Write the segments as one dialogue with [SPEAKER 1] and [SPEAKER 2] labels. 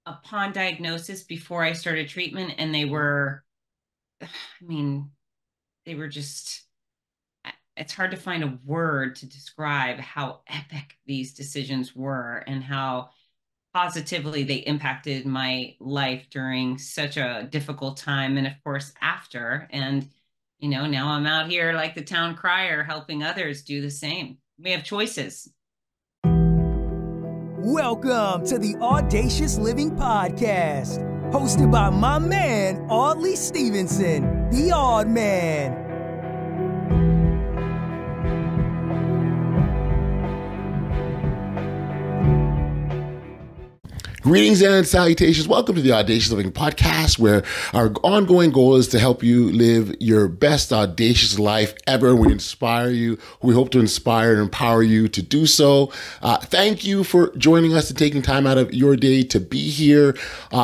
[SPEAKER 1] upon diagnosis before I started treatment, and they were, I mean, they were just, it's hard to find a word to describe how epic these decisions were and how positively they impacted my life during such a difficult time. And of course, after. And, now I'm out here like the town crier, helping others do the same. We have choices.
[SPEAKER 2] Welcome to the Audacious Living Podcast, hosted by my man, Audley Stevenson, the Odd Man.
[SPEAKER 3] Greetings and salutations. Welcome to the Audacious Living Podcast, where our ongoing goal is to help you live your best audacious life ever. We inspire you. We hope to inspire and empower you to do so. Thank you for joining us and taking time out of your day to be here.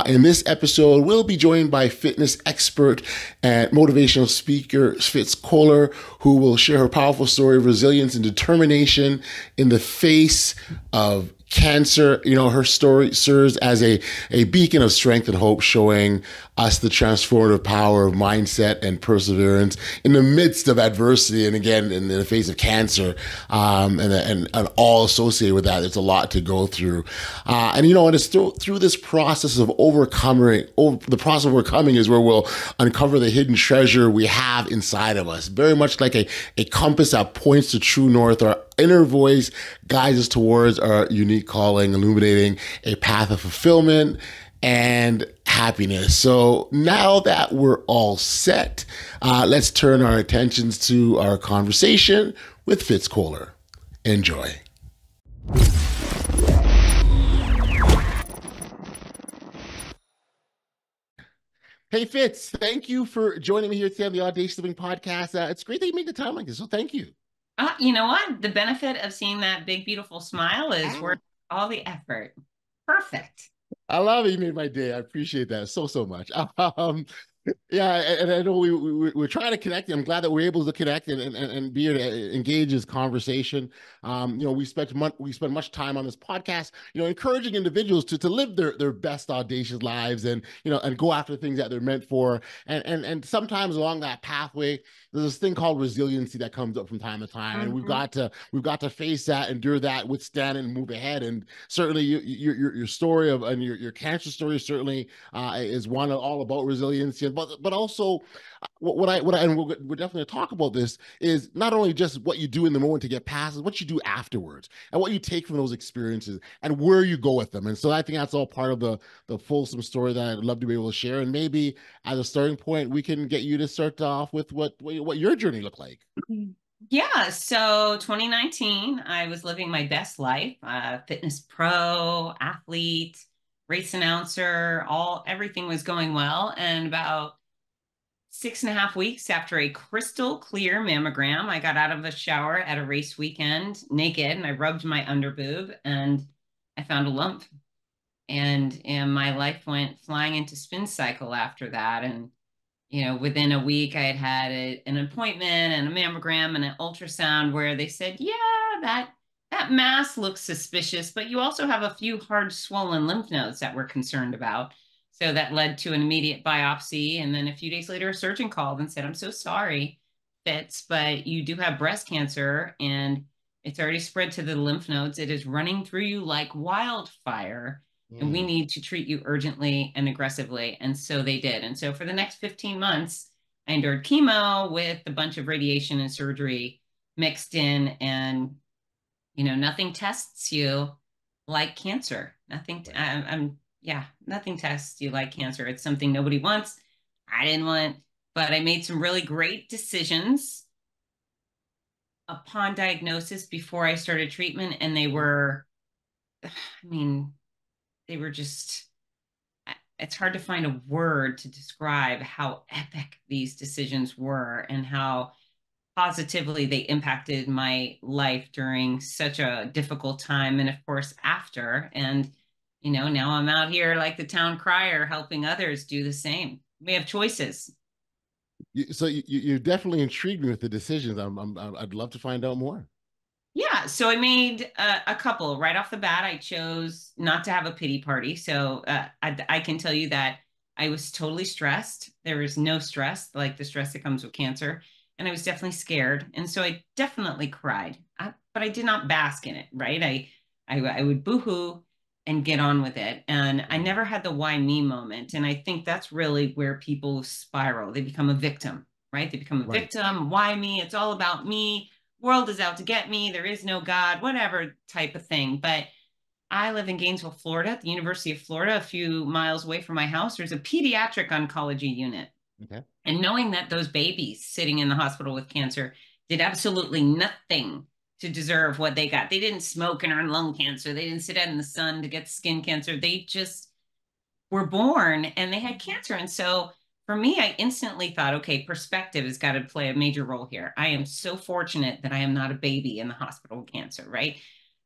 [SPEAKER 3] In this episode, we'll be joined by fitness expert and motivational speaker Fitz Koehler, who will share her powerful story of resilience and determination in the face of cancer. Her story serves as a beacon of strength and hope, showing us the transformative power of mindset and perseverance in the midst of adversity. And again, in the face of cancer, and all associated with that, there's a lot to go through. And it's through this process of overcoming is where we'll uncover the hidden treasure we have inside of us. Very much like a compass that points to true north. Our inner voice guides us towards our unique calling, illuminating a path of fulfillment and happiness. So now that we're all set, let's turn our attentions to our conversation with Fitz Koehler. Enjoy. Hey, Fitz, thank you for joining me here today on the Audacious Living Podcast. It's great that you made the time like this, so thank you.
[SPEAKER 1] You know what? The benefit of seeing that big, beautiful smile is worth all the effort. Perfect.
[SPEAKER 3] I love it. You made my day. I appreciate that so much. Yeah, and I know we're trying to connect. I'm glad that we're able to connect and be able to engage this conversation. We spent much time on this podcast, encouraging individuals to live their best audacious lives and go after the things that they're meant for. And sometimes along that pathway, there's this thing called resiliency that comes up from time to time, and we've got to face that, endure that, withstand it, and move ahead. And certainly, your story and your cancer story certainly is one all about resiliency, but also what I and we're definitely talk about this is not only just what you do in the moment to get past, is what you do afterwards and what you take from those experiences and where you go with them. And so I think that's all part of the fulsome story that I'd love to be able to share. And maybe as a starting point, we can get you to start off with what your journey looked like.
[SPEAKER 1] Yeah, so 2019, I was living my best life, fitness pro, athlete, race announcer, everything was going well. And about 6.5 weeks after a crystal clear mammogram, I got out of the shower at a race weekend naked, and I rubbed my underboob and I found a lump. And my life went flying into spin cycle after that. And within a week, I had an appointment and a mammogram and an ultrasound where they said, yeah, that mass looks suspicious, but you also have a few hard swollen lymph nodes that we're concerned about. So that led to an immediate biopsy. And then a few days later, a surgeon called and said, I'm so sorry, Fitz, but you do have breast cancer and it's already spread to the lymph nodes. It is running through you like wildfire. And we need to treat you urgently and aggressively. And so they did. And so for the next 15 months, I endured chemo with a bunch of radiation and surgery mixed in. And, nothing tests you like cancer. Nothing tests you like cancer. It's something nobody wants. I didn't want, but I made some really great decisions upon diagnosis before I started treatment. And they were, they were just, it's hard to find a word to describe how epic these decisions were and how positively they impacted my life during such a difficult time. And of course, after. And, now I'm out here like the town crier, helping others do the same. We have choices.
[SPEAKER 3] So you're definitely intrigued me with the decisions. I'd love to find out more.
[SPEAKER 1] Yeah, so I made a couple right off the bat. I chose not to have a pity party. So I can tell you that I was totally stressed. There was no stress like the stress that comes with cancer. And I was definitely scared. And so I definitely cried, but I did not bask in it, right? I would boohoo and get on with it. And I never had the why me moment. And I think that's really where people spiral. They become a victim, right? They become a
[SPEAKER 3] Right.
[SPEAKER 1] victim. Why me? It's all about me. World is out to get me. There is no God, whatever type of thing. But I live in Gainesville, Florida, at the University of Florida, a few miles away from my house. There's a pediatric oncology unit.
[SPEAKER 3] Okay.
[SPEAKER 1] And knowing that those babies sitting in the hospital with cancer did absolutely nothing to deserve what they got. They didn't smoke and earn lung cancer. They didn't sit out in the sun to get skin cancer. They just were born and they had cancer. And so for me, I instantly thought, okay, perspective has got to play a major role here. I am so fortunate that I am not a baby in the hospital with cancer, right?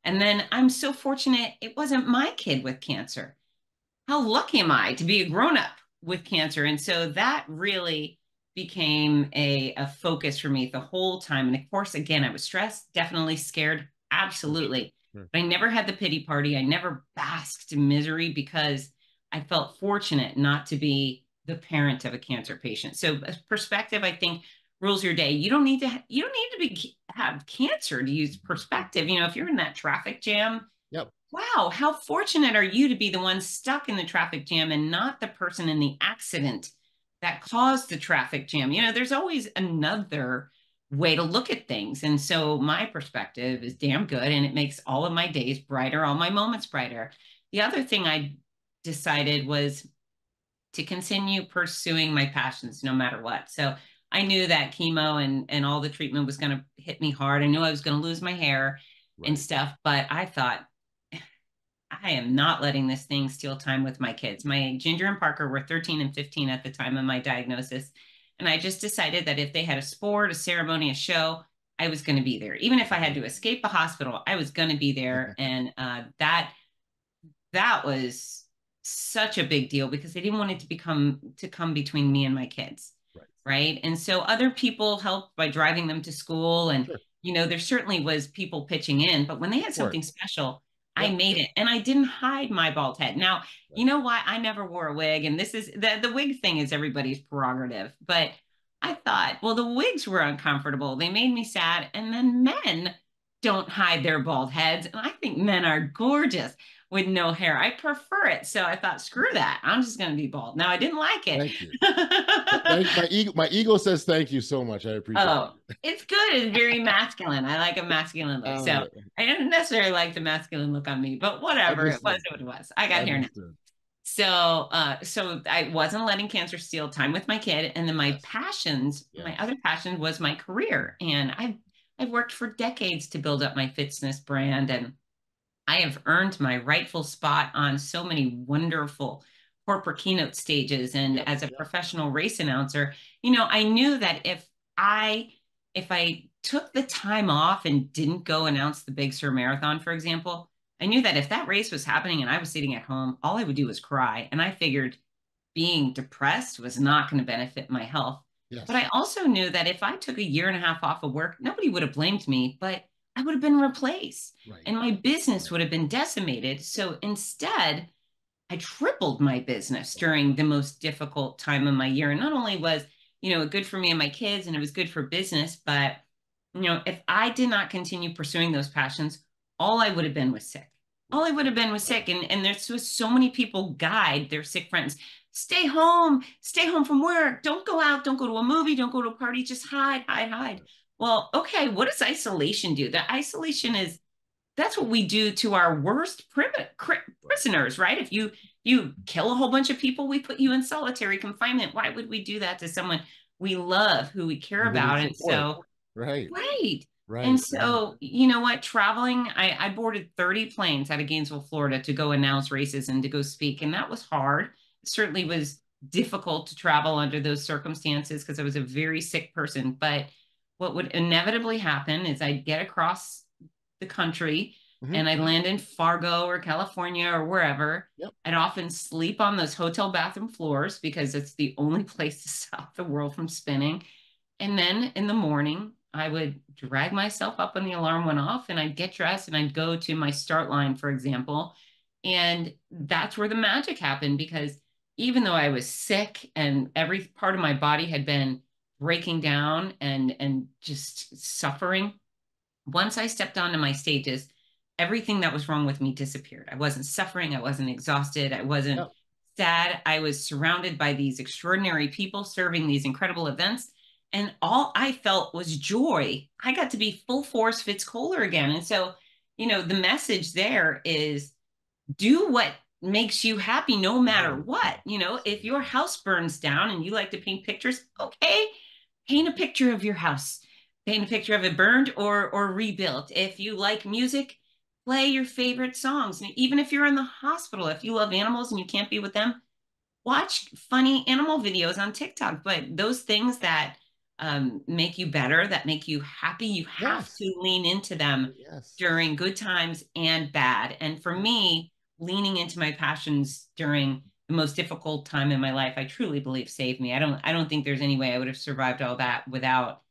[SPEAKER 1] And then I'm so fortunate it wasn't my kid with cancer. How lucky am I to be a grown up with cancer? And so that really became a focus for me the whole time. And of course, again, I was stressed, definitely scared, absolutely.
[SPEAKER 3] Sure.
[SPEAKER 1] But I never had the pity party. I never basked in misery because I felt fortunate not to be the parent of a cancer patient. So perspective, I think, rules your day. You don't need to have cancer to use perspective. You know, if you're in that traffic jam,
[SPEAKER 3] Yep.
[SPEAKER 1] wow, how fortunate are you to be the one stuck in the traffic jam and not the person in the accident that caused the traffic jam? You know, there's always another way to look at things. And so my perspective is damn good and it makes all of my days brighter, all my moments brighter. The other thing I decided was to continue pursuing my passions no matter what. So I knew that chemo and all the treatment was going to hit me hard. I knew I was going to lose my hair and stuff, but I thought, I am not letting this thing steal time with my kids. My Ginger and Parker were 13 and 15 at the time of my diagnosis. And I just decided that if they had a sport, a ceremony, a show, I was going to be there. Even if I had to escape a hospital, I was going to be there. And that was such a big deal because they didn't want it to come between me and my kids. Right. And so other people helped by driving them to school. And, you know, there certainly was people pitching in, but when they had something special, I made it. And I didn't hide my bald head. Now, you know why? I never wore a wig. And this is the wig thing is everybody's prerogative. But I thought, well, the wigs were uncomfortable. They made me sad. And then men don't hide their bald heads. And I think men are gorgeous with no hair. I prefer it. So I thought, screw that. I'm just going to be bald. Now, I didn't like it.
[SPEAKER 3] Thank you. My ego says thank you so much. I appreciate it.
[SPEAKER 1] It's good. It's very masculine. I like a masculine look. So I didn't necessarily like the masculine look on me, but whatever. It was what it was. I got here now. So I wasn't letting cancer steal time with my kid. And then my passions, my other passion was my career. And I've worked for decades to build up my fitness brand. And I have earned my rightful spot on so many wonderful corporate keynote stages. And as a professional race announcer, you know, I knew that if I took the time off and didn't go announce the Big Sur Marathon, for example, I knew that if that race was happening and I was sitting at home, all I would do was cry. And I figured being depressed was not going to benefit my health. But I also knew that if I took a year and a half off of work, nobody would have blamed me, but I would have been replaced and my business would have been decimated. So instead, I tripled my business during the most difficult time of my year. And not only was, you know, good for me and my kids and it was good for business, but, you know, if I did not continue pursuing those passions, all I would have been was sick. All I would have been was sick. And there's just so many people guide their sick friends. Stay home from work. Don't go out. Don't go to a movie. Don't go to a party. Just hide. Well, okay, what does isolation do? The isolation that's what we do to our worst prisoners, right? If you kill a whole bunch of people, we put you in solitary confinement. Why would we do that to someone we love, who we care about? And so, right. And so, you know what, traveling, I boarded 30 planes out of Gainesville, Florida to go announce races and to go speak. And that was hard. It certainly was difficult to travel under those circumstances because I was a very sick person. But what would inevitably happen is I'd get across the country and I'd land in Fargo or California or wherever. I'd often sleep on those hotel bathroom floors because it's the only place to stop the world from spinning. And then in the morning, I would drag myself up when the alarm went off, and I'd get dressed and I'd go to my start line, for example. And that's where the magic happened, because even though I was sick and every part of my body had been breaking down and just suffering, once I stepped onto my stages, everything that was wrong with me disappeared. I wasn't suffering. I wasn't exhausted. I wasn't
[SPEAKER 3] Yeah.
[SPEAKER 1] sad. I was surrounded by these extraordinary people serving these incredible events. And all I felt was joy. I got to be full force Fitz Koehler again. And so, the message there is do what makes you happy no matter
[SPEAKER 3] Right.
[SPEAKER 1] what. If your house burns down and you like to paint pictures, okay, paint a picture of your house. Paint a picture of it burned or rebuilt. If you like music, play your favorite songs. And even if you're in the hospital, if you love animals and you can't be with them, watch funny animal videos on TikTok. But those things that make you better, that make you happy, you have
[SPEAKER 3] Yes.
[SPEAKER 1] to lean into them
[SPEAKER 3] Yes.
[SPEAKER 1] during good times and bad. And for me, leaning into my passions during the most difficult time in my life, I truly believe saved me. I don't think there's any way I would have survived all that without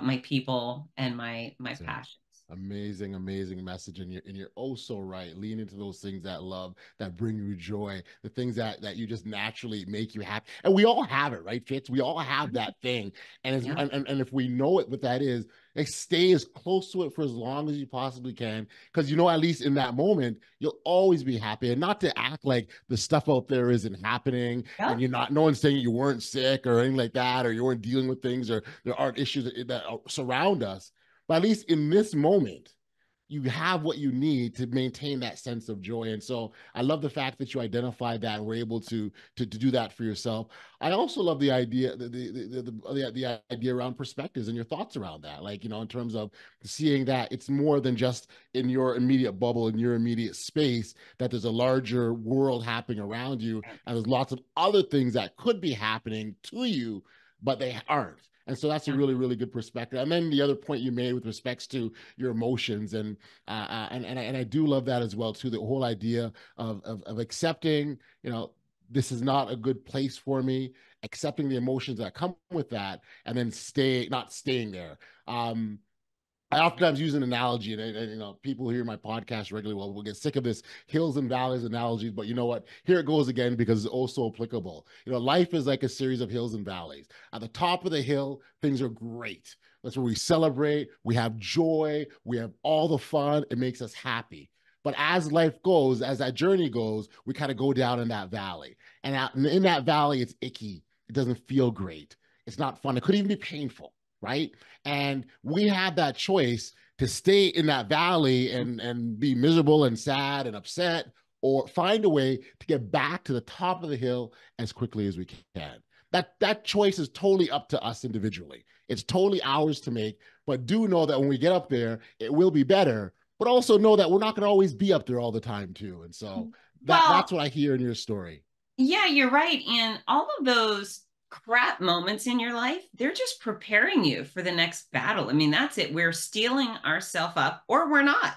[SPEAKER 1] my people and my passions.
[SPEAKER 3] Amazing, amazing message, and you're oh so right. Lean into those things that love, that bring you joy, the things that you just naturally make you happy. And we all have it, right, Fitz? We all have that thing. And
[SPEAKER 1] Yeah.
[SPEAKER 3] and if we know it, what that is, like, stay as close to it for as long as you possibly can, because at least in that moment, you'll always be happy. And not to act like the stuff out there isn't happening,
[SPEAKER 1] Yeah.
[SPEAKER 3] and no one's saying you weren't sick or anything like that, or you weren't dealing with things, or there aren't issues that surround us. But at least in this moment, you have what you need to maintain that sense of joy. And so I love the fact that you identified that and were able to do that for yourself. I also love the idea, the idea around perspectives and your thoughts around that. Like, in terms of seeing that it's more than just in your immediate bubble, in your immediate space, that there's a larger world happening around you. And there's lots of other things that could be happening to you, but they aren't. And so that's a
[SPEAKER 1] Yeah.
[SPEAKER 3] really, really good perspective. And then the other point you made with respects to your emotions, and I do love that as well too. The whole idea of accepting, this is not a good place for me, accepting the emotions that come with that, and then not staying there. I oftentimes use an analogy, and people who hear my podcast regularly will get sick of this hills and valleys analogies. But you know what? Here it goes again, because it's also applicable. Life is like a series of hills and valleys. At the top of the hill, things are great. That's where we celebrate, we have joy, we have all the fun. It makes us happy. But as life goes, as that journey goes, we kind of go down in that valley. And in that valley, it's icky. It doesn't feel great. It's not fun. It could even be painful, right? And we have that choice to stay in that valley and be miserable and sad and upset, or find a way to get back to the top of the hill as quickly as we can. That choice is totally up to us individually. It's totally ours to make. But do know that when we get up there, it will be better. But also know that we're not going to always be up there all the time too. And so that's
[SPEAKER 1] Well,
[SPEAKER 3] what I hear in your story.
[SPEAKER 1] yeah, you're right. And all of those crap moments in your life, they're just preparing you for the next battle. I mean, that's it. We're steeling ourselves up, or we're not,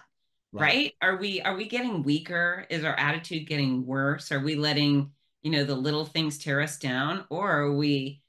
[SPEAKER 3] Right.
[SPEAKER 1] right? Are we getting weaker? Is our attitude getting worse? Are we letting, the little things tear us down, or are we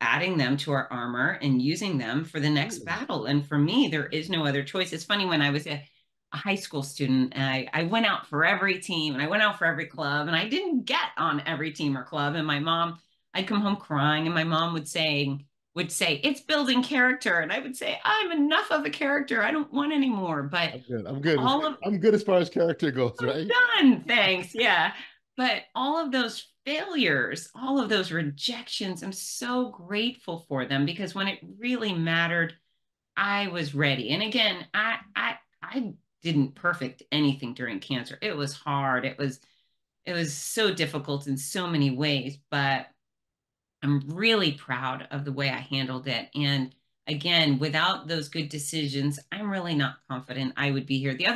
[SPEAKER 1] adding them to our armor and using them for the next battle? And for me, there is no other choice. It's funny, when I was a high school student, and I went out for every team and I went out for every club, and I didn't get on every team or club. And my mom, I'd come home crying, and my mom would say, it's building character. And I would say, I'm enough of a character. I don't want any more. But
[SPEAKER 3] I'm good. I'm good.
[SPEAKER 1] all of
[SPEAKER 3] I'm good as far as character goes,
[SPEAKER 1] I'm
[SPEAKER 3] right?
[SPEAKER 1] done. Thanks. Yeah. But all of those failures, all of those rejections, I'm so grateful for them, because when it really mattered, I was ready. And again, I didn't perfect anything during cancer. It was hard. It was so difficult in so many ways, but I'm really proud of the way I handled it. And again, without those good decisions, I'm really not confident I would be here. The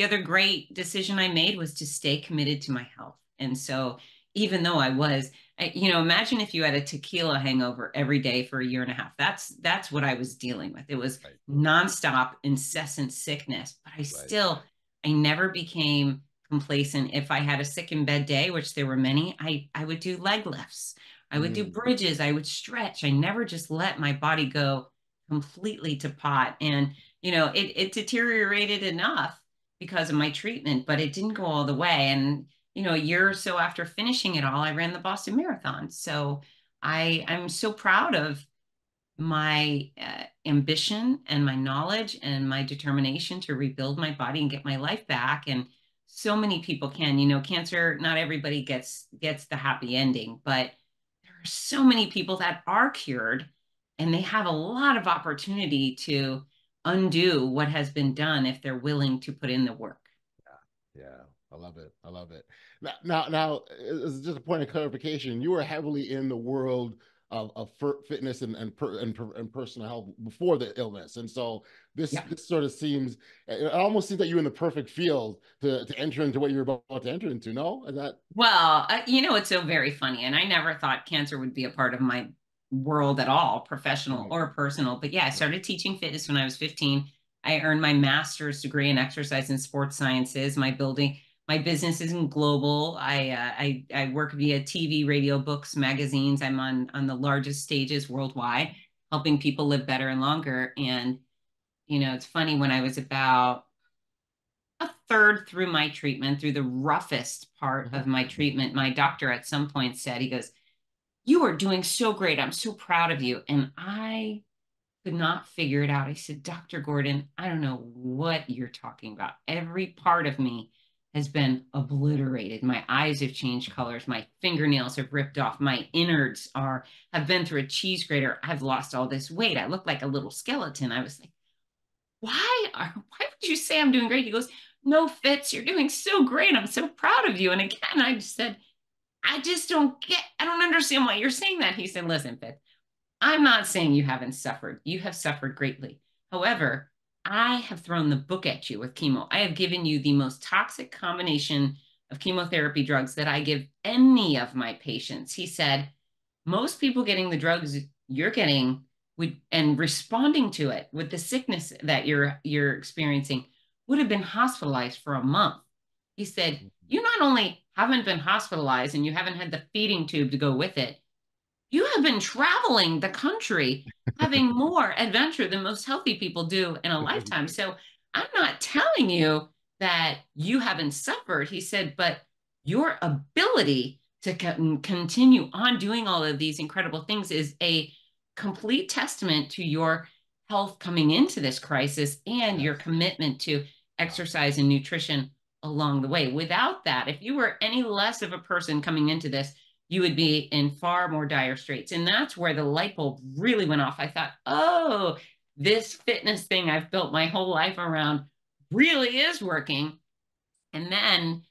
[SPEAKER 1] other great decision I made was to stay committed to my health. And so even though imagine if you had a tequila hangover every day for a year and a half. That's what I was dealing with. It was
[SPEAKER 3] Right.
[SPEAKER 1] nonstop, incessant sickness, but
[SPEAKER 3] Right.
[SPEAKER 1] I never became complacent. If I had a sick in bed day, which there were many, I would do leg lifts. I would do
[SPEAKER 3] Mm.
[SPEAKER 1] bridges. I would stretch. I never just let my body go completely to pot. And, it deteriorated enough because of my treatment, but it didn't go all the way. And, a year or so after finishing it all, I ran the Boston Marathon. So I'm so proud of my ambition and my knowledge and my determination to rebuild my body and get my life back. And so many people can, cancer, not everybody gets the happy ending, but there are so many people that are cured, and they have a lot of opportunity to undo what has been done if they're willing to put in the work.
[SPEAKER 3] Yeah, I love it. I love it. Now, as just a point of clarification, you were heavily in the world of fitness and personal health before the illness, and so this sort of seems, it almost seems that you're in the perfect field to enter into what you're about to enter into. No, is that?
[SPEAKER 1] Well, it's so very funny, and I never thought cancer would be a part of my world at all, professional or personal. But yeah, I started teaching fitness when I was 15. I earned my master's degree in exercise and sports sciences. My business isn't global. I work via TV, radio, books, magazines. I'm on the largest stages worldwide, helping people live better and longer. And, it's funny, when I was about a third through my treatment, through the roughest part of my treatment, my doctor at some point said, he goes, "You are doing so great. I'm so proud of you." And I could not figure it out. I said, "Dr. Gordon, I don't know what you're talking about. Every part of me has been obliterated. My eyes have changed colors. My fingernails have ripped off. My innards have been through a cheese grater. I've lost all this weight. I look like a little skeleton." I was like, why would you say I'm doing great? He goes, "No, Fitz, you're doing so great. I'm so proud of you." And again, I just said, I don't understand why you're saying that. He said, "Listen, Fitz, I'm not saying you haven't suffered. You have suffered greatly. However, I have thrown the book at you with chemo. I have given you the most toxic combination of chemotherapy drugs that I give any of my patients." He said, "Most people getting the drugs you're getting and responding to it with the sickness that you're experiencing would have been hospitalized for a month." He said, "You not only haven't been hospitalized and you haven't had the feeding tube to go with it, you have been traveling the country, having more adventure than most healthy people do in a lifetime. So I'm not telling you that you haven't suffered." He said, "but your ability to continue on doing all of these incredible things is a complete testament to your health coming into this crisis and your commitment to exercise and nutrition along the way. Without that, if you were any less of a person coming into this, you would be in far more dire straits." And that's where the light bulb really went off. I thought, oh, this fitness thing I've built my whole life around really is working. And then,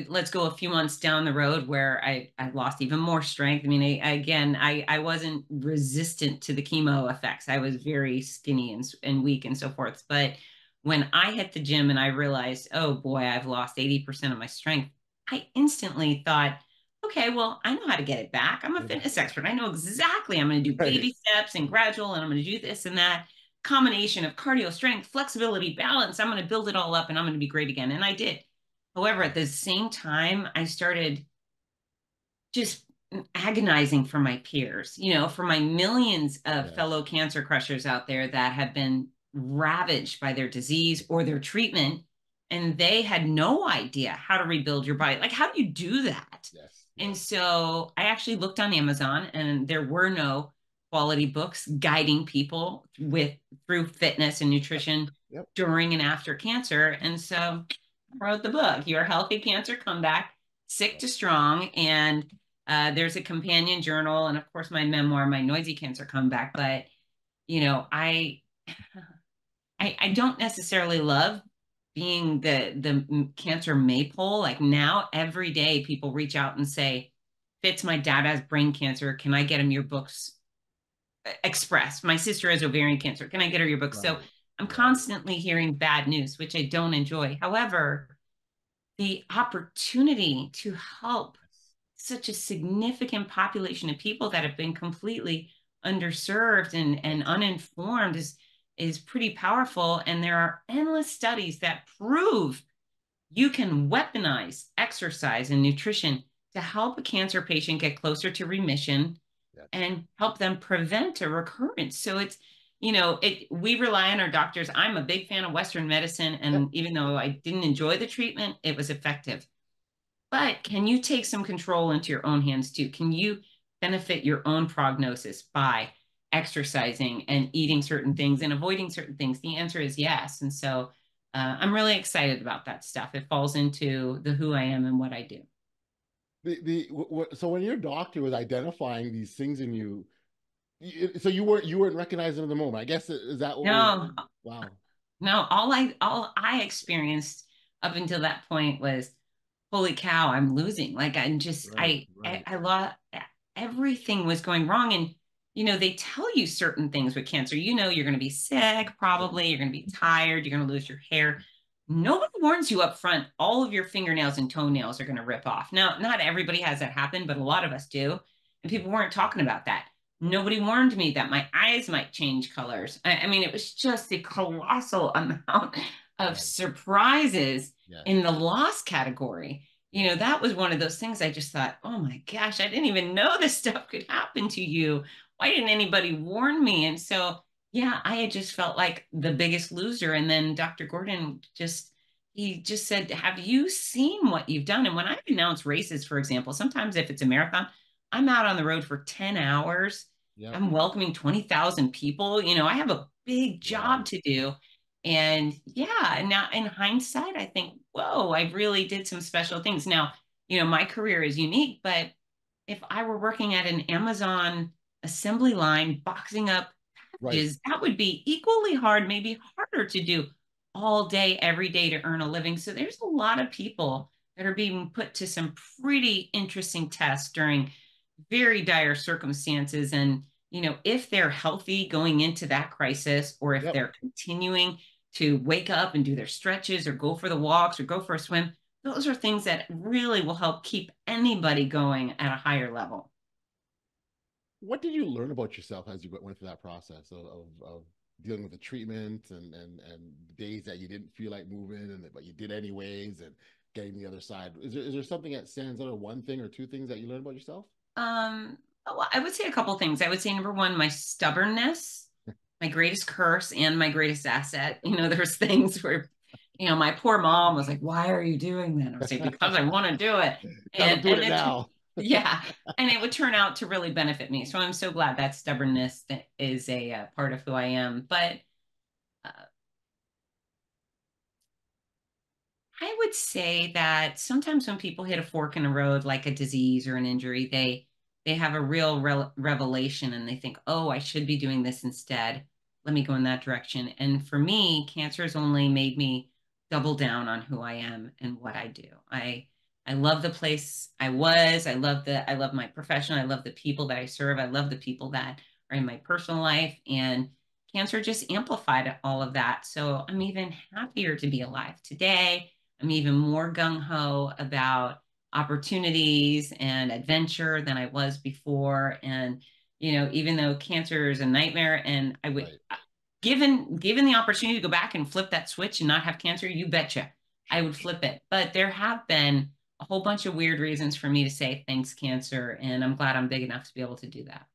[SPEAKER 1] let's go a few months down the road where I lost even more strength. I mean, I wasn't resistant to the chemo effects. I was very skinny and weak and so forth. But when I hit the gym and I realized, oh boy, I've lost 80% of my strength, I instantly thought, okay, well, I know how to get it back. I'm a fitness expert. I know exactly. I'm going to do baby steps and gradual, and I'm going to do this and that combination of cardio, strength, flexibility, balance. I'm going to build it all up and I'm going to be great again. And I did. However, at the same time, I started just agonizing for my peers, for my millions of fellow cancer crushers out there that have been ravaged by their disease or their treatment. And they had no idea how to rebuild your body. Like, how do you do that?
[SPEAKER 3] Yes.
[SPEAKER 1] And so I actually looked on Amazon, and there were no quality books guiding people through fitness and nutrition during and after cancer. And so I wrote the book, Your Healthy Cancer Comeback, Sick to Strong. And there's a companion journal, and of course my memoir, My Noisy Cancer Comeback. But, I don't necessarily love being the cancer maypole. Like, now every day people reach out and say, "Fitz, my dad has brain cancer. Can I get him your books?" Express, "My sister has ovarian cancer. Can I get her your books?" So I'm constantly hearing bad news, which I don't enjoy. However, the opportunity to help such a significant population of people that have been completely underserved and uninformed is pretty powerful. And there are endless studies that prove you can weaponize exercise and nutrition to help a cancer patient get closer to remission
[SPEAKER 3] Yes.
[SPEAKER 1] and help them prevent a recurrence. So it's, we rely on our doctors. I'm a big fan of Western medicine.
[SPEAKER 3] Yep.
[SPEAKER 1] And even though I didn't enjoy the treatment, it was effective. But can you take some control into your own hands too? Can you benefit your own prognosis by exercising and eating certain things and avoiding certain things? The answer is yes. And so I'm really excited about that stuff. It falls into the who I am and what I do.
[SPEAKER 3] So when your doctor was identifying these things in you, so you weren't recognizing in the moment. I guess is that what was?
[SPEAKER 1] No,
[SPEAKER 3] Wow.
[SPEAKER 1] no, all I experienced up until that point was, holy cow, I'm losing. Like I'm just,
[SPEAKER 3] Right. Right.
[SPEAKER 1] I lost, everything was going wrong. And, they tell you certain things with cancer. You're going to be sick, probably. You're going to be tired. You're going to lose your hair. Nobody warns you up front. All of your fingernails and toenails are going to rip off. Now, not everybody has that happen, but a lot of us do. And people weren't talking about that. Nobody warned me that my eyes might change colors. I mean, it was just a colossal amount of
[SPEAKER 3] Right.
[SPEAKER 1] surprises
[SPEAKER 3] Yes.
[SPEAKER 1] in the loss category. That was one of those things I just thought, oh my gosh, I didn't even know this stuff could happen to you. Why didn't anybody warn me? And so, yeah, I had just felt like the biggest loser. And then Dr. Gordon he just said, have you seen what you've done? And when I announce races, for example, sometimes if it's a marathon, I'm out on the road for 10 hours.
[SPEAKER 3] Yep.
[SPEAKER 1] I'm welcoming 20,000 people. I have a big job
[SPEAKER 3] Wow.
[SPEAKER 1] to do. And yeah, now in hindsight, I think, whoa, I really did some special things. Now, my career is unique, but if I were working at an Amazon assembly line, boxing up
[SPEAKER 3] Right.
[SPEAKER 1] packages, that would be equally hard, maybe harder to do all day, every day to earn a living. So there's a lot of people that are being put to some pretty interesting tests during very dire circumstances. And, if they're healthy going into that crisis, or if
[SPEAKER 3] Yep.
[SPEAKER 1] they're continuing to wake up and do their stretches or go for the walks or go for a swim, those are things that really will help keep anybody going at a higher level.
[SPEAKER 3] What did you learn about yourself as you went through that process of dealing with the treatment and the days that you didn't feel like moving but you did anyways and getting the other side? Is there something that stands out, or one thing or two things that you learned about yourself?
[SPEAKER 1] Well, I would say a couple things. I would say number one, my stubbornness, my greatest curse and my greatest asset. There's things where, my poor mom was like, "Why are you doing that?" I would say, "Because I want to do it."
[SPEAKER 3] I'm doing it
[SPEAKER 1] it
[SPEAKER 3] now.
[SPEAKER 1] yeah, and it would turn out to really benefit me. So I'm so glad that stubbornness is a part of who I am. But uh, I would say that sometimes when people hit a fork in the road, like a disease or an injury, they have a real revelation and they think, "Oh, I should be doing this instead. Let me go in that direction." And for me, cancer has only made me double down on who I am and what I do. I love the place I was. I love my profession. I love the people that I serve. I love the people that are in my personal life. And cancer just amplified all of that. So I'm even happier to be alive today. I'm even more gung-ho about opportunities and adventure than I was before. And, even though cancer is a nightmare, and I would,
[SPEAKER 3] Right.
[SPEAKER 1] given the opportunity to go back and flip that switch and not have cancer, you betcha, I would flip it. But there have been a whole bunch of weird reasons for me to say thanks, cancer. And I'm glad I'm big enough to be able to do that.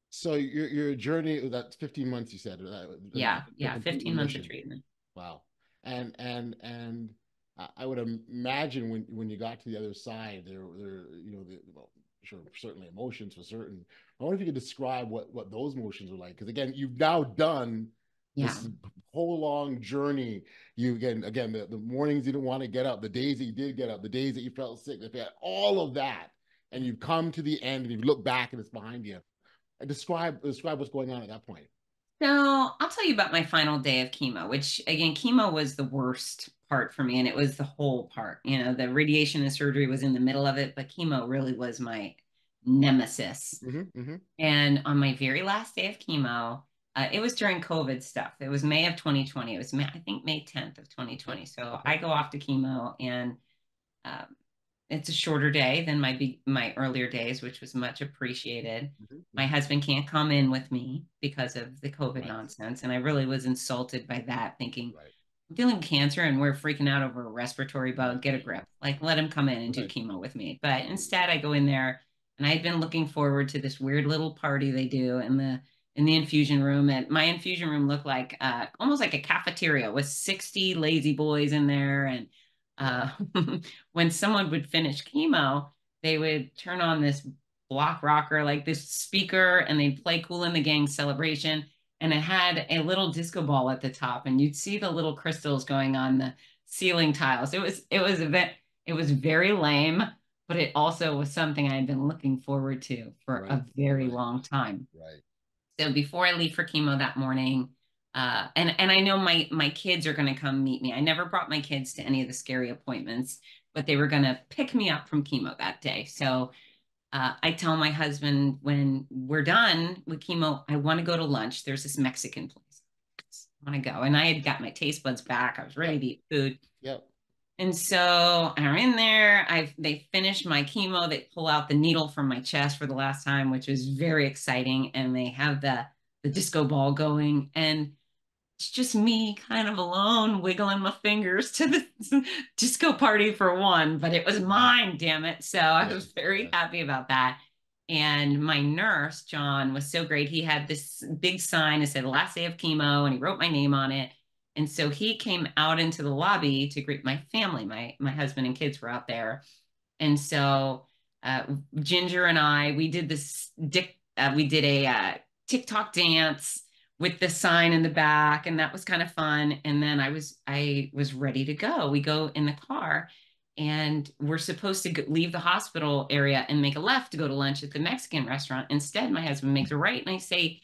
[SPEAKER 3] So your journey, that 15 months you said,
[SPEAKER 1] Yeah.
[SPEAKER 3] a
[SPEAKER 1] Yeah.
[SPEAKER 3] complete
[SPEAKER 1] 15 months of
[SPEAKER 3] remission.
[SPEAKER 1] treatment.
[SPEAKER 3] Wow. And I would imagine when you got to the other side, well, sure, certainly emotions for certain. I wonder if you could describe what those emotions were like, because again, you've now done
[SPEAKER 1] Yeah.
[SPEAKER 3] this whole long journey. You again the mornings you didn't want to get up, the days that you did get up, the days that you felt sick, all of that, and you've come to the end and you look back and it's behind you. Describe what's going on at that point.
[SPEAKER 1] So I'll tell you about my final day of chemo, which again, chemo was the worst part for me. And it was the whole part. The radiation and surgery was in the middle of it, but chemo really was my nemesis.
[SPEAKER 3] Mm-hmm, mm-hmm.
[SPEAKER 1] And on my very last day of chemo, it was during COVID stuff. It was May of 2020. It was, I think, May 10th of 2020.
[SPEAKER 3] Okay.
[SPEAKER 1] So
[SPEAKER 3] Okay.
[SPEAKER 1] I go off to chemo, and um, it's a shorter day than my earlier days, which was much appreciated.
[SPEAKER 3] Mm-hmm,
[SPEAKER 1] My
[SPEAKER 3] mm-hmm.
[SPEAKER 1] husband can't come in with me because of the COVID
[SPEAKER 3] Right.
[SPEAKER 1] nonsense. And I really was insulted by that, thinking,
[SPEAKER 3] Right.
[SPEAKER 1] I'm feeling cancer and we're freaking out over a respiratory bug.
[SPEAKER 3] Right.
[SPEAKER 1] Get a grip. Like, let him come in and do
[SPEAKER 3] Right.
[SPEAKER 1] chemo with me. But instead, I go in there. And I had been looking forward to this weird little party they do in the infusion room. And my infusion room looked like almost like a cafeteria with 60 lazy boys in there. And uh, when someone would finish chemo, they would turn on this block rocker, like this speaker, and they'd play Kool and the Gang Celebration. And it had a little disco ball at the top, and you'd see the little crystals going on the ceiling tiles. It was very lame, but it also was something I had been looking forward to for
[SPEAKER 3] Right.
[SPEAKER 1] a very
[SPEAKER 3] Right.
[SPEAKER 1] long time.
[SPEAKER 3] Right.
[SPEAKER 1] So before I leave for chemo that morning, and I know my kids are going to come meet me. I never brought my kids to any of the scary appointments, but they were going to pick me up from chemo that day. So I tell my husband when we're done with chemo, I want to go to lunch. There's this Mexican place. I want to go. And I had got my taste buds back. I was ready to eat food.
[SPEAKER 3] Yep.
[SPEAKER 1] And so I'm in there. They finish my chemo. They pull out the needle from my chest for the last time, which is very exciting. And they have the disco ball going. And it's just me kind of alone wiggling my fingers to the disco party for one, but it was mine, damn it. So I was very happy about that. And my nurse, John, was so great. He had this big sign that said last day of chemo, and he wrote my name on it. And so he came out into the lobby to greet my family. My husband and kids were out there. And so Ginger and I, we did a TikTok dance with the sign in the back, and that was kind of fun. And then I was ready to go. We go in the car, and we're supposed to leave the hospital area and make a left to go to lunch at the Mexican restaurant. Instead, my husband makes a right, and I say,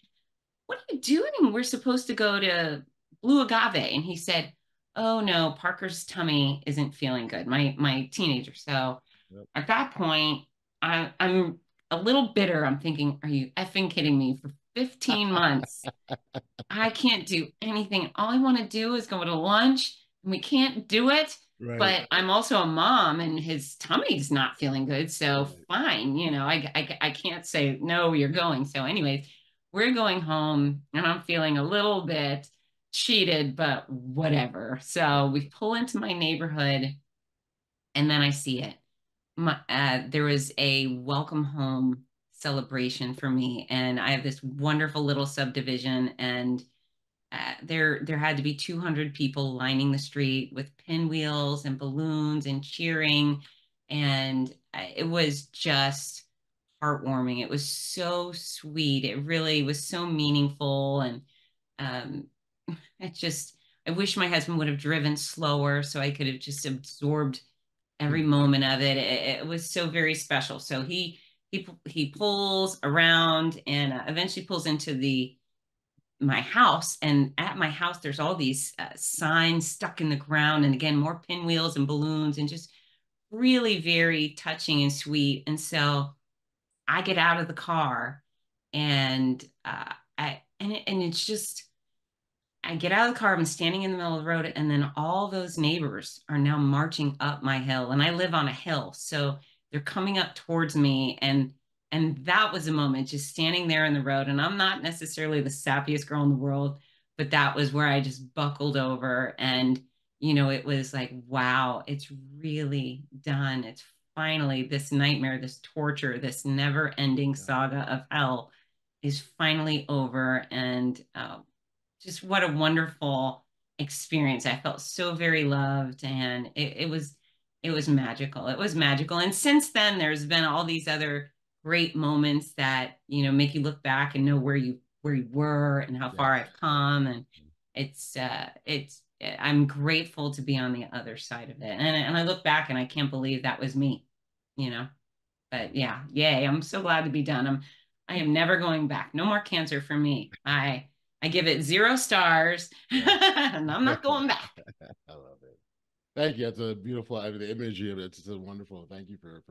[SPEAKER 1] "What are you doing? We're supposed to go to Blue Agave." And he said, "Oh no, Parker's tummy isn't feeling good." My teenager. So
[SPEAKER 3] Yep.
[SPEAKER 1] at that point, I'm a little bitter. I'm thinking, are you effing kidding me? For 15 months, I can't do anything. All I want to do is go to lunch, and we can't do it.
[SPEAKER 3] Right.
[SPEAKER 1] But I'm also a mom, and his tummy's not feeling good. So
[SPEAKER 3] Right.
[SPEAKER 1] fine, I can't say, no, you're going. So anyways, we're going home, and I'm feeling a little bit cheated, but whatever. So we pull into my neighborhood, and then I see it. There was a welcome home celebration for me, and I have this wonderful little subdivision, and there had to be 200 people lining the street with pinwheels and balloons and cheering, and it was just heartwarming. It was so sweet. It really was so meaningful, and um, it just I wish my husband would have driven slower so I could have just absorbed every moment of it. It was so very special. So he pulls around and eventually pulls into the my house. And at my house, there's all these signs stuck in the ground, and again, more pinwheels and balloons, and just really very touching and sweet. And so I get out of the car, and it's just I get out of the car, I'm standing in the middle of the road, and then all those neighbors are now marching up my hill. And I live on a hill. So they're coming up towards me. And that was a moment just standing there in the road. And I'm not necessarily the sappiest girl in the world, but that was where I just buckled over. And, it was like, wow, it's really done. It's finally this nightmare, this torture, this never ending saga of hell is finally over. And just what a wonderful experience. I felt so very loved, and it was magical. It was magical. And since then, there's been all these other great moments that, make you look back and know where you were and how far I've come. And it's I'm grateful to be on the other side of it. And I look back and I can't believe that was me. But yeah, yay. I'm so glad to be done. I am never going back. No more cancer for me. I give it 0 stars, and I'm not going back.
[SPEAKER 3] I love it. Thank you. That's a beautiful. I mean, the imagery of it's just wonderful. Thank you for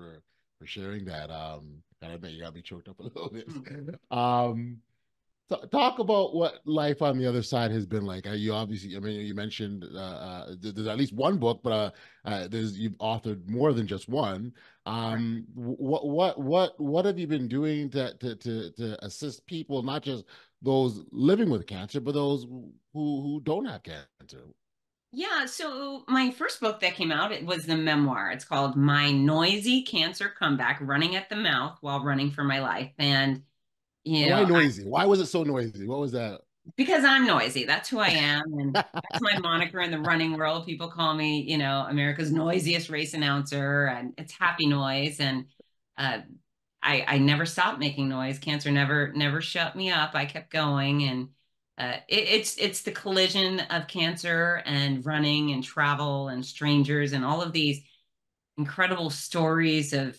[SPEAKER 3] sharing that. I admit you got me choked up a little bit. Talk about what life on the other side has been like. You obviously, I mean, you mentioned there's at least one book, but you've authored more than just one. What have you been doing to assist people, not just those living with cancer, but those who don't have cancer?
[SPEAKER 1] Yeah, so my first book that came out, it was the memoir. It's called My Noisy Cancer Comeback, Running at the Mouth While Running for My Life. And, you
[SPEAKER 3] Why
[SPEAKER 1] know,
[SPEAKER 3] noisy? Why was it so noisy? What was that?
[SPEAKER 1] because I'm noisy. That's who I am. And that's my moniker in the running world. People call me, America's noisiest race announcer, and it's happy noise. And uh, I never stopped making noise. Cancer never shut me up. I kept going. And it's the collision of cancer and running and travel and strangers and all of these incredible stories of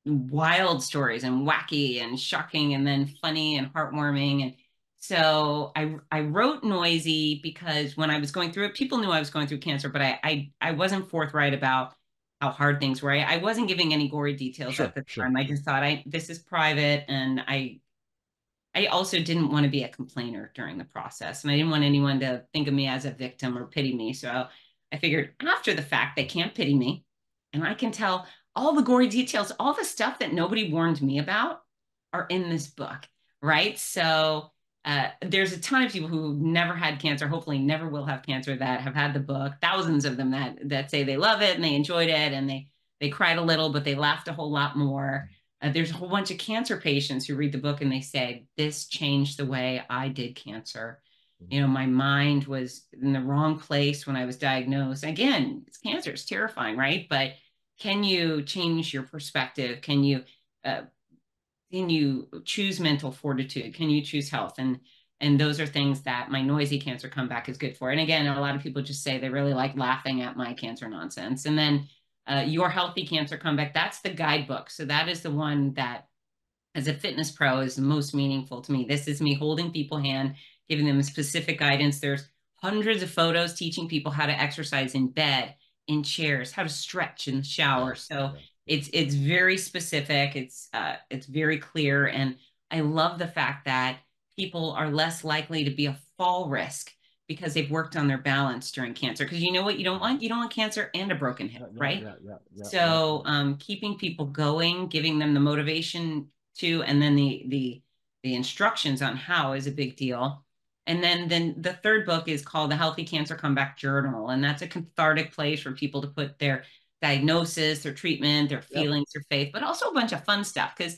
[SPEAKER 1] wild stories and wacky and shocking and then funny and heartwarming. And so I wrote Noisy because when I was going through it, people knew I was going through cancer, but I wasn't forthright about how hard things were. I wasn't giving any gory details at
[SPEAKER 3] Sure,
[SPEAKER 1] the
[SPEAKER 3] sure.
[SPEAKER 1] time. I just thought this is private, and I also didn't want to be a complainer during the process, and I didn't want anyone to think of me as a victim or pity me. So I figured after the fact, they can't pity me, and I can tell all the gory details, all the stuff that nobody warned me about are in this book, right? So there's a ton of people who never had cancer, hopefully never will have cancer, that have had the book. Thousands of them that say they love it and they enjoyed it and they cried a little, but they laughed a whole lot more. There's a whole bunch of cancer patients who read the book and they say, this changed the way I did cancer. My mind was in the wrong place when I was diagnosed. Again, it's cancer, it's terrifying, right? But can you change your perspective? Uh, can you choose mental fortitude? Can you choose health? And those are things that my noisy cancer comeback is good for. And again, a lot of people just say they really like laughing at my cancer nonsense. And then your healthy cancer comeback, that's the guidebook. So that is the one that, as a fitness pro, is the most meaningful to me. This is me holding people's hand, giving them specific guidance. There's hundreds of photos teaching people how to exercise in bed, in chairs, how to stretch in the shower.
[SPEAKER 3] Yeah,
[SPEAKER 1] So
[SPEAKER 3] yeah.
[SPEAKER 1] it's very specific. It's very clear, and I love the fact that people are less likely to be a fall risk because they've worked on their balance during cancer. Because you know what you don't want? You don't want cancer and a broken hip,
[SPEAKER 3] Yeah, yeah,
[SPEAKER 1] right?
[SPEAKER 3] yeah, yeah, yeah, yeah.
[SPEAKER 1] So keeping people going, giving them the motivation to, and then the instructions on how is a big deal. And then the third book is called The Healthy Cancer Comeback Journal, and that's a cathartic place for people to put their diagnosis, their treatment, their
[SPEAKER 3] Yep.
[SPEAKER 1] feelings, their faith, but also a bunch of fun stuff. Because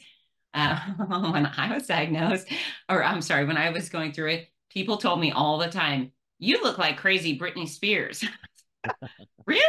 [SPEAKER 1] when I was diagnosed, or I'm sorry, when I was going through it, people told me all the time, "You look like crazy Britney Spears." Really?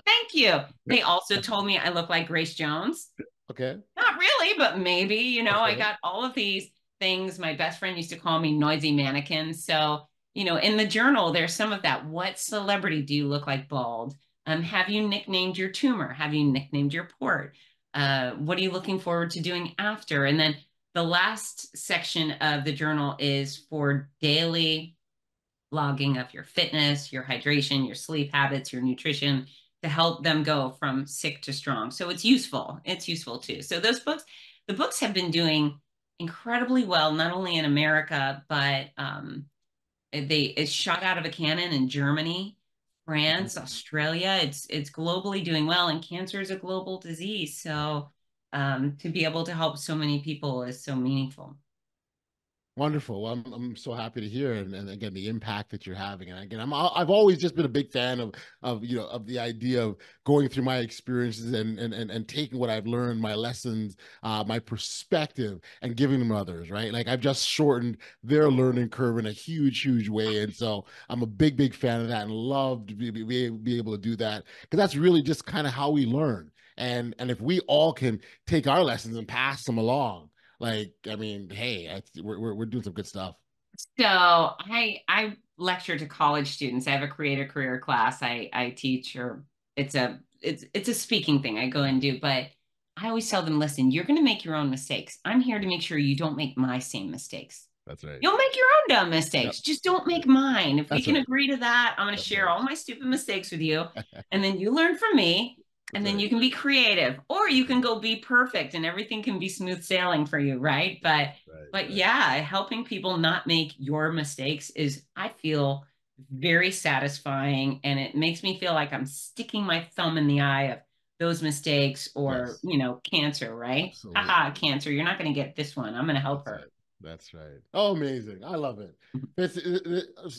[SPEAKER 1] Thank you. They also told me I look like Grace Jones.
[SPEAKER 3] Okay.
[SPEAKER 1] Not really, but maybe, I
[SPEAKER 3] Okay.
[SPEAKER 1] got all of these things. My best friend used to call me noisy mannequin. So, in the journal, there's some of that. What celebrity do you look like bald? Have you nicknamed your tumor? Have you nicknamed your port? What are you looking forward to doing after? And then the last section of the journal is for daily logging of your fitness, your hydration, your sleep habits, your nutrition, to help them go from sick to strong. So it's useful. It's useful too. So the books have been doing incredibly well, not only in America, but it's shot out of a cannon in Germany, France, Australia. It's globally doing well, and cancer is a global disease. So to be able to help so many people is so meaningful.
[SPEAKER 3] Wonderful. Well, I'm so happy to hear, and again, the impact that you're having. And again, I've always just been a big fan of the idea of going through my experiences and taking what I've learned, my lessons, my perspective, and giving them to others. Right? Like I've just shortened their learning curve in a huge way, and so I'm a big fan of that, and love to be able to do that, because that's really just kind of how we learn. And if we all can take our lessons and pass them along, like, I mean, hey, we're doing some good stuff.
[SPEAKER 1] So I lecture to college students. I have a creator career class. I teach, or it's a speaking thing I go and do, but I always tell them, listen, you're going to make your own mistakes. I'm here to make sure you don't make my same mistakes.
[SPEAKER 3] That's right.
[SPEAKER 1] You'll make your own dumb
[SPEAKER 3] Yep.
[SPEAKER 1] mistakes. Just don't
[SPEAKER 3] That's
[SPEAKER 1] make
[SPEAKER 3] right.
[SPEAKER 1] mine. If we
[SPEAKER 3] That's
[SPEAKER 1] can
[SPEAKER 3] right.
[SPEAKER 1] agree to that, I'm going to
[SPEAKER 3] That's
[SPEAKER 1] share
[SPEAKER 3] right.
[SPEAKER 1] all my stupid mistakes with you. And then you learn from me. And
[SPEAKER 3] That's
[SPEAKER 1] then
[SPEAKER 3] right.
[SPEAKER 1] you can be creative, or you
[SPEAKER 3] That's
[SPEAKER 1] can
[SPEAKER 3] right.
[SPEAKER 1] go be perfect and everything can be smooth sailing for you, right? But
[SPEAKER 3] Right.
[SPEAKER 1] but
[SPEAKER 3] Right.
[SPEAKER 1] yeah, helping people not make your mistakes is, I feel, very satisfying. And it makes me feel like I'm sticking my thumb in the eye of those mistakes, or,
[SPEAKER 3] Yes.
[SPEAKER 1] cancer, right?
[SPEAKER 3] Absolutely.
[SPEAKER 1] Haha, cancer, you're not going to get this one. I'm going to help
[SPEAKER 3] That's
[SPEAKER 1] her.
[SPEAKER 3] right. That's right. Oh, amazing. I love it.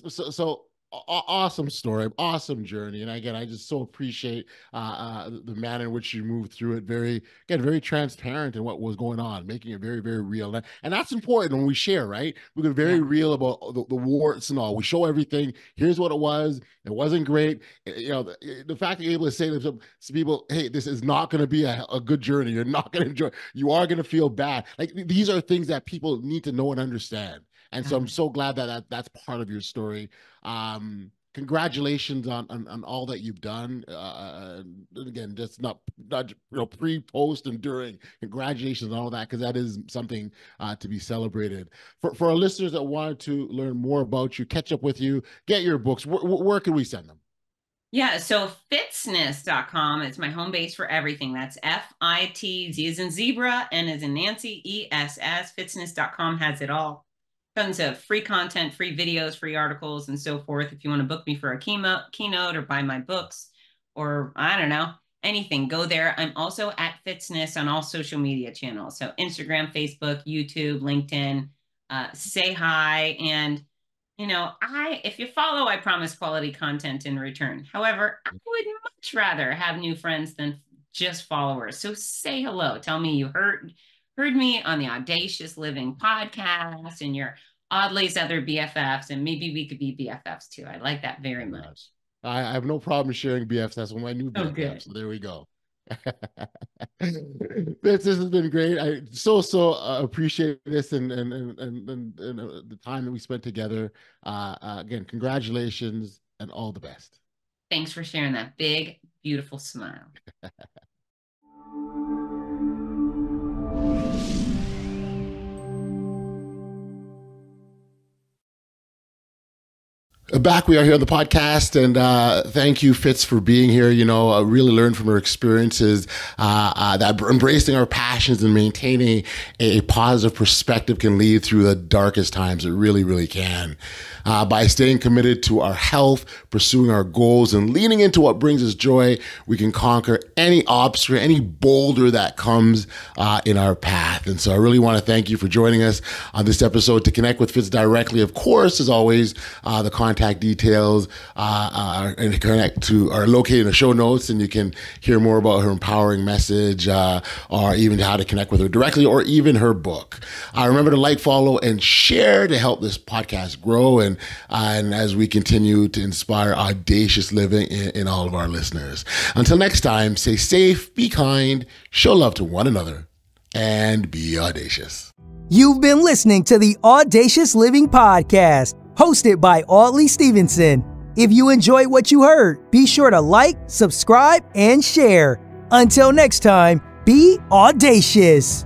[SPEAKER 3] So Awesome story, awesome journey. And again, I just so appreciate the manner in which you moved through it. Very transparent in what was going on, making it very, very real. And that's important when we share, right? We get very real about the warts and all. We show everything. Here's what it was. It wasn't great. The fact that you're able to say to people, hey, this is not going to be a good journey. You're not going to enjoy. You are going to feel bad. Like, these are things that people need to know and understand. And so I'm so glad that's part of your story. Congratulations on all that you've done. Again, just not pre, post, and during. Congratulations on all that, because that is something to be celebrated. For our listeners that wanted to learn more about you, catch up with you, get your books, where can we send them?
[SPEAKER 1] Yeah, so fitzness.com is my home base for everything. That's F-I-T, Z as in zebra, N as in Nancy, E-S-S. Fitzness.com has it all. Tons of free content, free videos, free articles, and so forth. If you want to book me for a keynote or buy my books, or I don't know, anything, go there. I'm also at Fitzness on all social media channels. So Instagram, Facebook, YouTube, LinkedIn. Say hi. And, if you follow, I promise quality content in return. However, I would much rather have new friends than just followers. So say hello. Tell me you heard me on the Audacious Living Podcast and your Audley's other BFFs, and maybe we could be BFFs too. I like that very much.
[SPEAKER 3] I have no problem sharing BFFs. That's one of my new BFFs.
[SPEAKER 1] Good.
[SPEAKER 3] So there we go. This has been great. I so appreciate this and the time that we spent together. Again, congratulations and all the best.
[SPEAKER 1] Thanks for sharing that big, beautiful smile.
[SPEAKER 3] Back we are here on the podcast, and thank you, Fitz, for being here. I really learned from your experiences that embracing our passions and maintaining a positive perspective can lead through the darkest times. It really, really can. By staying committed to our health, pursuing our goals, and leaning into what brings us joy, we can conquer any obstacle, any boulder that comes in our path. And so I really want to thank you for joining us on this episode. To connect with Fitz directly, of course, as always, the contact details and connect to are located in the show notes, and you can hear more about her empowering message or even how to connect with her directly, or even her book. Remember to like, follow, and share to help this podcast grow, and as we continue to inspire audacious living in all of our listeners. Until next time, stay safe, be kind, show love to one another, and be audacious.
[SPEAKER 2] You've been listening to the Audacious Living Podcast, hosted by Audley Stevenson. If you enjoyed what you heard, be sure to like, subscribe, and share. Until next time, be audacious.